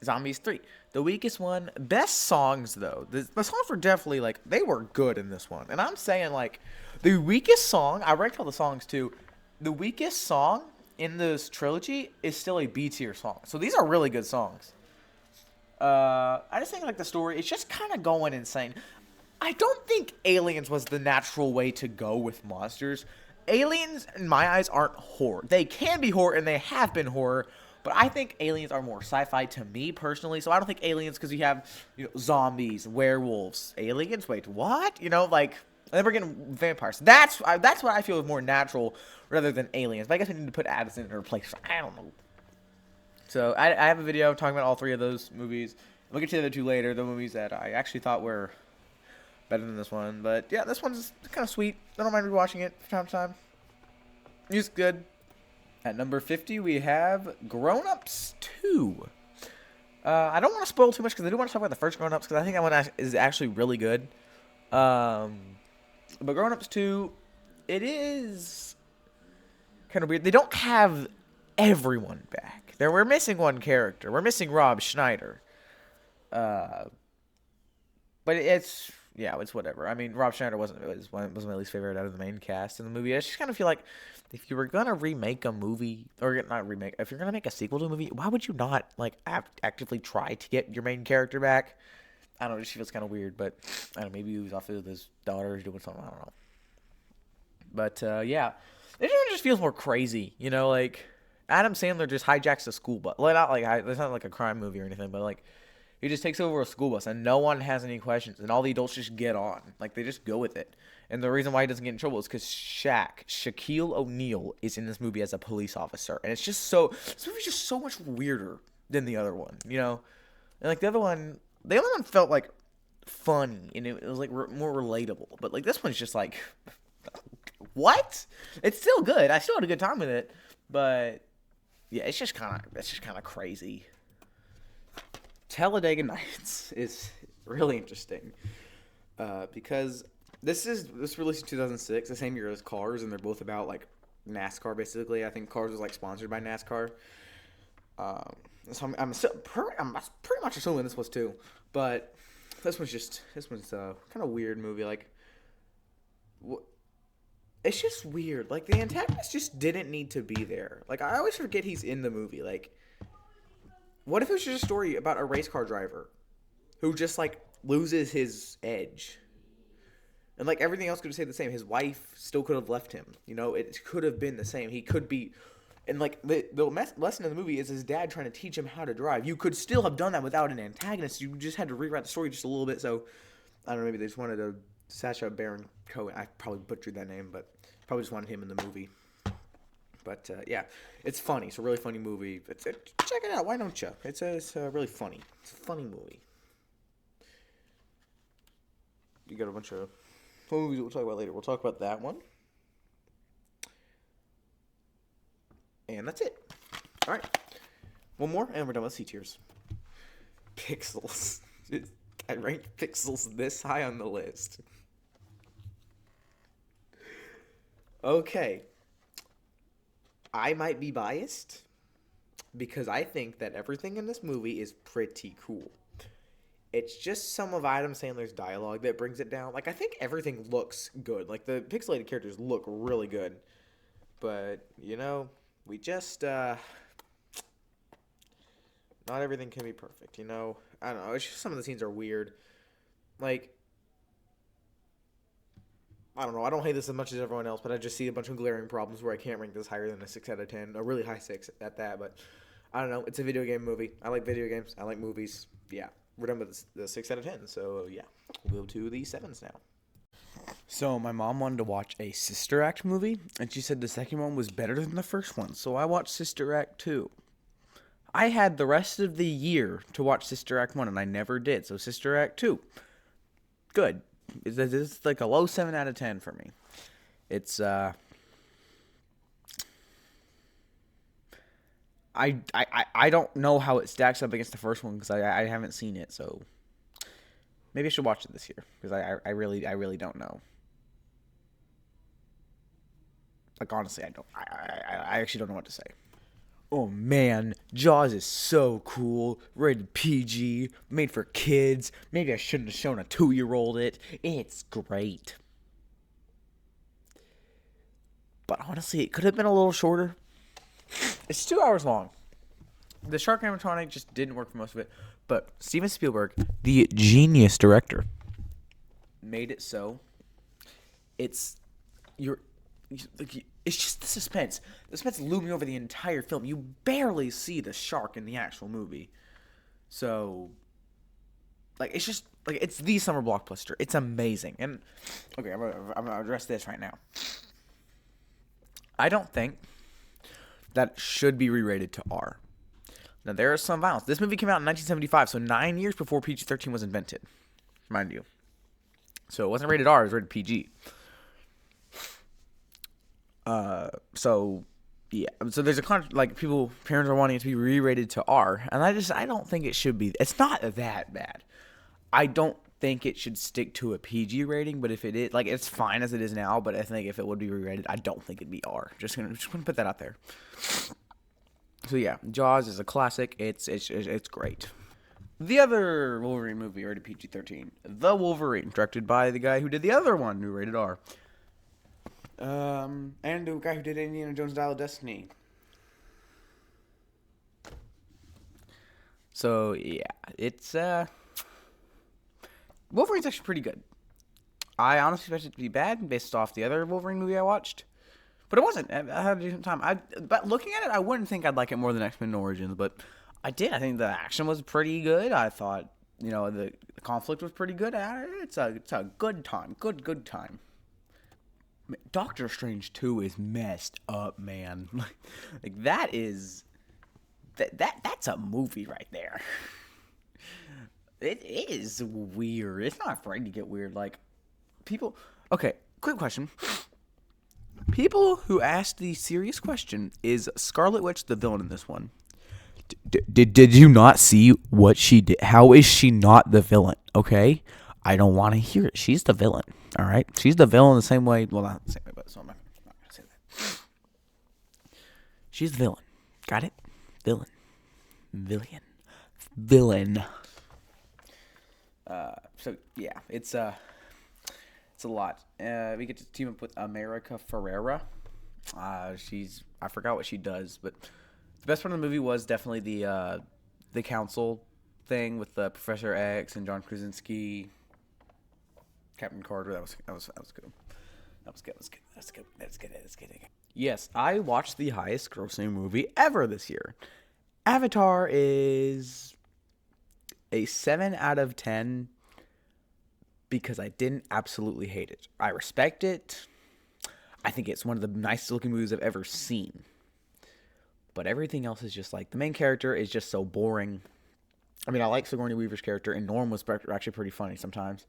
Zombies 3. The weakest one. Best songs, though. The songs were definitely, like, they were good in this one. And I'm saying, like, the weakest song, I ranked all the songs, too. The weakest song in this trilogy is still a B-tier song. So, these are really good songs. I just think, like, the story, it's just kind of going insane. I don't think Aliens was the natural way to go with monsters. Aliens, in my eyes, aren't horror. They can be horror, and they have been horror. But I think Aliens are more sci-fi to me, personally. So I don't think Aliens, because you have, you know, zombies, werewolves, aliens. Wait, what? You know, like, and then we're getting vampires. That's what I feel is more natural rather than Aliens. But I guess we need to put Addison in her place. I don't know. So I have a video talking about all three of those movies. We'll get to the other two later. The movies that I actually thought were better than this one. But yeah, this one's kind of sweet. I don't mind rewatching it from time to time. Music's good. At number 50, we have Grown Ups 2. I don't want to spoil too much because I do want to talk about the first Grown Ups because I think that one is actually really good. But Grown Ups 2, it is kind of weird. They don't have everyone back. We're missing one character. We're missing Rob Schneider. But it's whatever. I mean, Rob Schneider wasn't my least favorite out of the main cast in the movie. I just kind of feel like if you were gonna remake a movie, or not remake, if you're gonna make a sequel to a movie, why would you not like actively try to get your main character back? I don't know. It just feels kind of weird, but I don't know. Maybe he was off with his daughter doing something. I don't know. But yeah, it just feels more crazy. You know, like Adam Sandler just hijacks a school bus. Well, not like it's not like a crime movie or anything, but like. He just takes over a school bus, and no one has any questions, and all the adults just get on. Like, they just go with it. And the reason why he doesn't get in trouble is because Shaquille O'Neal, is in this movie as a police officer. And it's just so... This movie's just so much weirder than the other one, you know? And, like, the other one felt, like, funny, and it was, like, more relatable. But, like, this one's just, like... What? It's still good. I still had a good time with it. But, yeah, it's just kind of crazy. Talladega Nights is really interesting because this released in 2006, the same year as Cars, and they're both about like NASCAR, basically. I think Cars was like sponsored by NASCAR. So I'm pretty much assuming this was too, but this one's kind of weird movie. Like, it's just weird. Like, the antagonist just didn't need to be there. Like, I always forget he's in the movie. Like, what if it was just a story about a race car driver who just like loses his edge? And like everything else could have stayed the same. His wife still could have left him. You know, it could have been the same. He could be, and like the lesson of the movie is his dad trying to teach him how to drive. You could still have done that without an antagonist. You just had to rewrite the story just a little bit. So I don't know. Maybe they just wanted to Sacha Baron Cohen. I probably butchered that name, but probably just wanted him in the movie. But yeah, it's funny. It's a really funny movie. Check it out. Why don't you? It's really funny. It's a funny movie. You got a bunch of movies we'll talk about later. We'll talk about that one. And that's it. All right. One more, and we're done with C tiers. Pixels. I ranked Pixels this high on the list. Okay. I might be biased because I think that everything in this movie is pretty cool. It's just some of Adam Sandler's dialogue that brings it down. Like, I think everything looks good. Like, the pixelated characters look really good. But, you know, we just, not everything can be perfect, you know? I don't know. It's just some of the scenes are weird. Like, I don't know. I don't hate this as much as everyone else, but I just see a bunch of glaring problems where I can't rank this higher than a 6 out of 10. A really high 6 at that, but I don't know. It's a video game movie. I like video games. I like movies. Yeah. We're done with the 6 out of 10, so yeah. We'll go to the 7s now. So my mom wanted to watch a Sister Act movie, and she said the second one was better than the first one, so I watched Sister Act 2. I had the rest of the year to watch Sister Act 1, and I never did, so Sister Act 2. Good. It's like a low 7 out of 10 for me. It's, I don't know how it stacks up against the first one because I haven't seen it, so maybe I should watch it this year because I really don't know. Like, honestly, I actually don't know what to say. Oh man, Jaws is so cool. Rated PG, made for kids. Maybe I shouldn't have shown a 2-year-old it. It's great. But honestly, it could have been a little shorter. It's 2 hours long. The shark animatronic just didn't work for most of it. But Steven Spielberg, the genius director, made it so it's just the suspense. The suspense looming over the entire film. You barely see the shark in the actual movie. So, like, it's just like it's the summer blockbuster. It's amazing. And okay, I'm gonna address this right now. I don't think that should be re-rated to R. Now, there is some violence. This movie came out in 1975, so 9 years before PG-13 was invented, mind you. So it wasn't rated R, it was rated PG. So, yeah. So there's parents are wanting it to be re-rated to R, and I don't think it should be. It's not that bad. I don't think it should stick to a PG rating, but if it is, like, it's fine as it is now, but I think if it would be re-rated, I don't think it'd be R. Just gonna put that out there. So yeah, Jaws is a classic. It's great. The other Wolverine movie rated PG-13, The Wolverine, directed by the guy who did the other one who rated R. And the guy who did Indiana Jones Dial of Destiny. So yeah, it's Wolverine's actually pretty good. I honestly expected it to be bad based off the other Wolverine movie I watched. But it wasn't. I had a decent time. But looking at it, I wouldn't think I'd like it more than X-Men Origins, but I did. I think the action was pretty good. I thought, the conflict was pretty good. It's a good time. Good time. Doctor Strange 2 is messed up, man. Like that's a movie right there. It is weird. It's not afraid to get weird. Like, people... Okay, quick question. People who asked the serious question, is Scarlet Witch the villain in this one? Did you not see what she did? How is she not the villain? Okay? I don't want to hear it. She's the villain. All right? She's the villain the same way. Well, not the same way, but so I'm not going to say that. She's the villain. Got it? Villain. Villain. So yeah, it's a lot. We get to team up with America Ferrera. I forgot what she does, but the best part of the movie was definitely the council thing with Professor X and John Krasinski, Captain Carter. That was good. That's good. Yes, I watched the highest grossing movie ever this year. Avatar is a 7 out of 10 because I didn't absolutely hate it. I respect it. I think it's one of the nicest looking movies I've ever seen. But everything else is just like, the main character is just so boring. I mean, I like Sigourney Weaver's character, and Norm was actually pretty funny sometimes.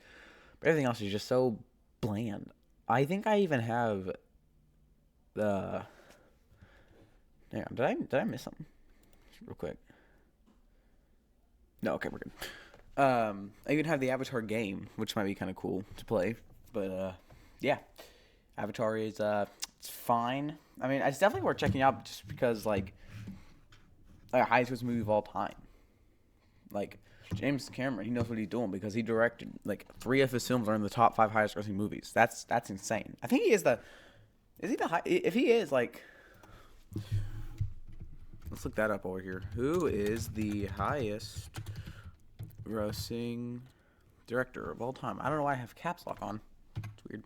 But everything else is just so bland. I think I even have the... Hang on, did I miss something? Real quick. No, okay, we're good. I even have the Avatar game, which might be kind of cool to play. But, yeah. Avatar is, it's fine. I mean, it's definitely worth checking out just because, like, highest grossing movie of all time. Like, James Cameron, he knows what he's doing because he directed, like, 3 of his films are in the top 5 highest grossing movies. That's insane. I think he is if he is, like, let's look that up over here. Who is the highest grossing director of all time? I don't know why I have caps lock on. It's weird.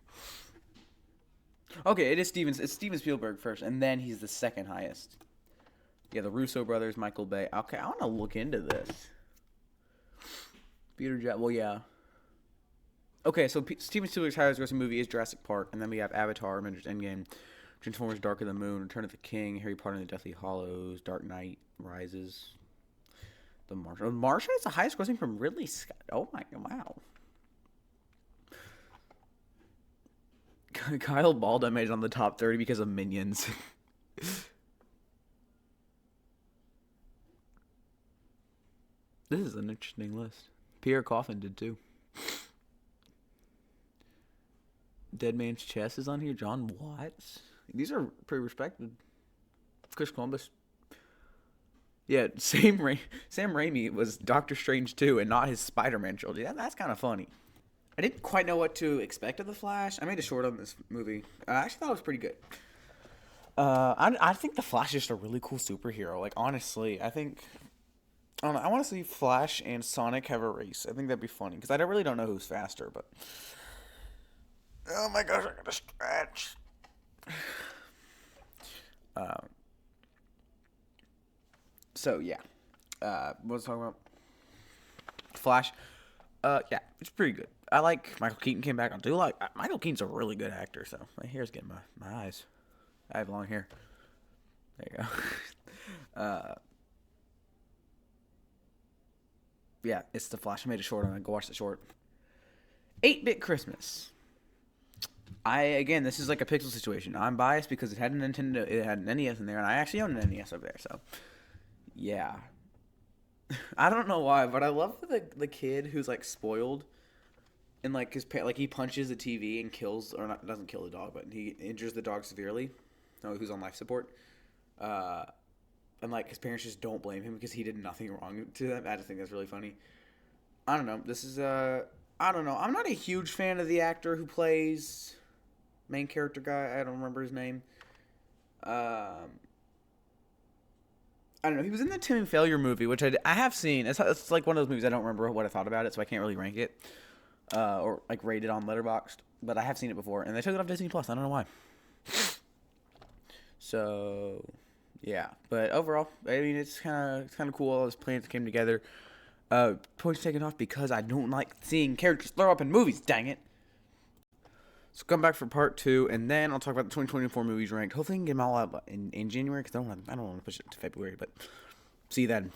Okay, it's Steven Spielberg first, and then he's the second highest. Yeah, the Russo brothers, Michael Bay. Okay, I want to look into this. Well, yeah. Okay, so Steven Spielberg's highest grossing movie is Jurassic Park, and then we have Avatar, Avengers Endgame, Transformers: Dark of the Moon, Return of the King, Harry Potter and the Deathly Hallows, Dark Knight Rises, The Martian. The Martian is the highest grossing from Ridley Scott. Oh my, wow. Kyle Balda made it on the top 30 because of Minions. This is an interesting list. Pierre Coffin did too. Dead Man's Chest is on here. John Watts. These are pretty respected. Chris Columbus. Yeah, Sam Raimi was Doctor Strange 2 and not his Spider-Man trilogy. That's kind of funny. I didn't quite know what to expect of The Flash. I made a short on this movie. I actually thought it was pretty good. I think The Flash is just a really cool superhero. Like, honestly, I want to see Flash and Sonic have a race. I think that'd be funny because I really don't know who's faster. But oh my gosh, I gotta stretch. So yeah, what was I talking about? Flash. Yeah, it's pretty good. I like Michael Keaton came back. I do like Michael Keaton's a really good actor. So my hair's getting my eyes. I have long hair. There you go. Yeah, it's The Flash. I made a short on it. Go watch the short. 8-Bit Christmas. Again, this is like a Pixel situation. I'm biased because it had a Nintendo, it had an NES in there, and I actually own an NES over there. So, yeah. I don't know why, but I love the kid who's like spoiled, and like he punches the TV and kills, or not, doesn't kill the dog, but he injures the dog severely. Who's on life support. And like his parents just don't blame him because he did nothing wrong to them. I just think that's really funny. I don't know. This is I don't know. I'm not a huge fan of the actor who plays main character guy. I don't remember his name. I don't know. He was in the Timmy Failure movie, which I have seen. It's like one of those movies I don't remember what I thought about it, so I can't really rank it or like rate it on Letterboxd. But I have seen it before, and they took it off Disney Plus. I don't know why. So yeah, but overall, I mean, it's kind of cool. All those plans came together. Points taken off because I don't like seeing characters throw up in movies. Dang it! So come back for part 2, and then I'll talk about the 2024 movies ranked. Hopefully, I can get them all out in January because I don't want to push it to February. But see you then.